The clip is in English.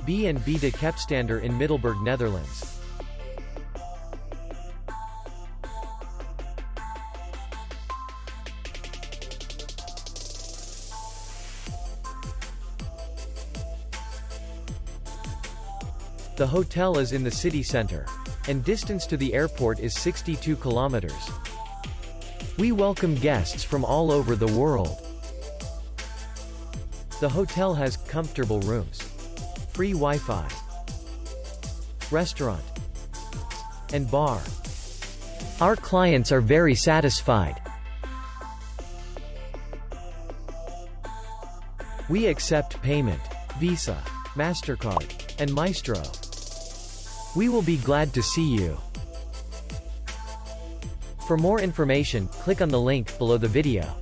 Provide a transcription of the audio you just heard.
B&B de Kaepstander in Middelburg, Netherlands. The hotel is in the city center, and distance to the airport is 62 kilometers. We welcome guests from all over the world. The hotel has comfortable rooms, free Wi-Fi, restaurant, and bar. Our clients are very satisfied. We accept payment, Visa, MasterCard, and Maestro. We will be glad to see you. For more information, click on the link below the video.